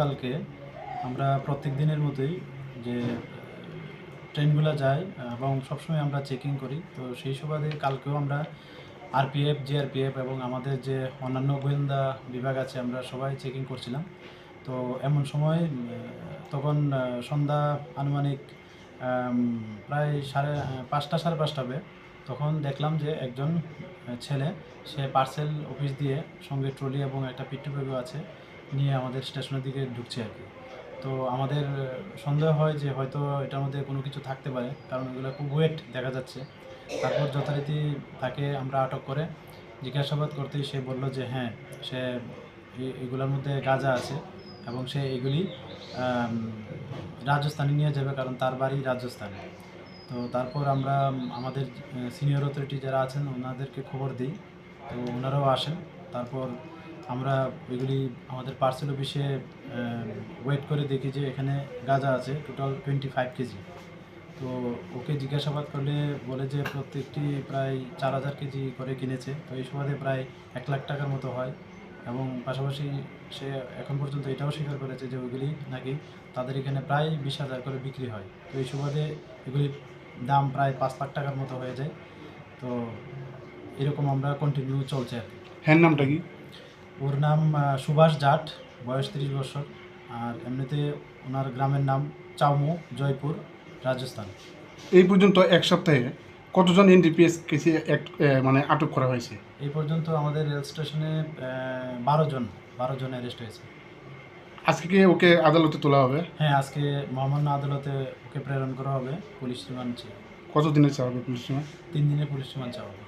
গতকালকে আমরা প্রত্যেক দিনের মতোই যে ট্রেনগুলো যায় এবং সবসময় আমরা চেকিং করি। তো সেই সুবাদে কালকেও আমরা আরপিএফ, জিআরপিএফ এবং আমাদের যে অন্যান্য গোয়েন্দা বিভাগ আছে আমরা সবাই চেকিং করছিলাম। তো এমন সময় তখন সন্ধ্যা আনুমানিক প্রায় 5:30 সাড়ে 5টা হবে। তখন দেখলাম যে একজন ছেলে সে পার্সেল অফিস দিয়ে সঙ্গে ট্রলি এবং একটা পিট্টু ব্যাগও আছে নিয়ে আমাদের স্টেশনের দিকে ঢুকছে আর কি। তো আমাদের সন্দেহ হয় যে হয়তো এটার মধ্যে কোনো কিছু থাকতে পারে, কারণ এগুলো খুব ওয়েট দেখা যাচ্ছে। তারপর যথারীতি তাকে আমরা আটক করে জিজ্ঞাসাবাদ করতেই সে বলল যে হ্যাঁ, সে এগুলোর মধ্যে গাঁজা আছে এবং সে এগুলি রাজস্থানে নিয়ে যাবে, কারণ তার বাড়ি রাজস্থানে। তো তারপর আমরা আমাদের সিনিয়র অথরিটি যারা আছেন ওনাদেরকে খবর দিই। তো ওনারাও আসেন। তারপর আমরা এগুলি আমাদের পার্সেল অফিসে ওয়েট করে দেখি যে এখানে গাঁজা আছে টোটাল 25 কেজি। তো ওকে জিজ্ঞাসাবাদ করলে বলে যে প্রত্যেকটি প্রায় 4,000 কেজি করে কিনেছে। তো এই সুবাদে প্রায় 1 লাখ টাকার মতো হয় এবং পাশাপাশি সে এখন পর্যন্ত এটাও স্বীকার করেছে যে ওইগুলি নাকি তাদের এখানে প্রায় 20,000 করে বিক্রি হয়। তো এই সুবাদে এগুলির দাম প্রায় 5 লাখ টাকার মতো হয়ে যায়। তো এরকম আমরা কন্টিনিউ চলছে আর কি। হ্যাঁ, নামটা কি? ওর নাম সুভাষ জাট, বয়স 30 বছর। আর এমনিতে ওনার গ্রামের নাম চাউমু, জয়পুর, রাজস্থান। এই পর্যন্ত এক সপ্তাহে কতজন এনডিপিএস কেসে মানে আটক করা হয়েছে? এই পর্যন্ত আমাদের রেল স্টেশনে 12জন অ্যারেস্ট হয়েছে। আজকে কি ওকে আদালতে তোলা হবে? হ্যাঁ, আজকে মহামান্য আদালতে ওকে প্রেরণ করা হবে পুলিশ রিমান্ড চেয়ে। কতদিনের চাওয়া হবে পুলিশ? 3 দিনের পুলিশ রিমান্ড চাওয়া হবে।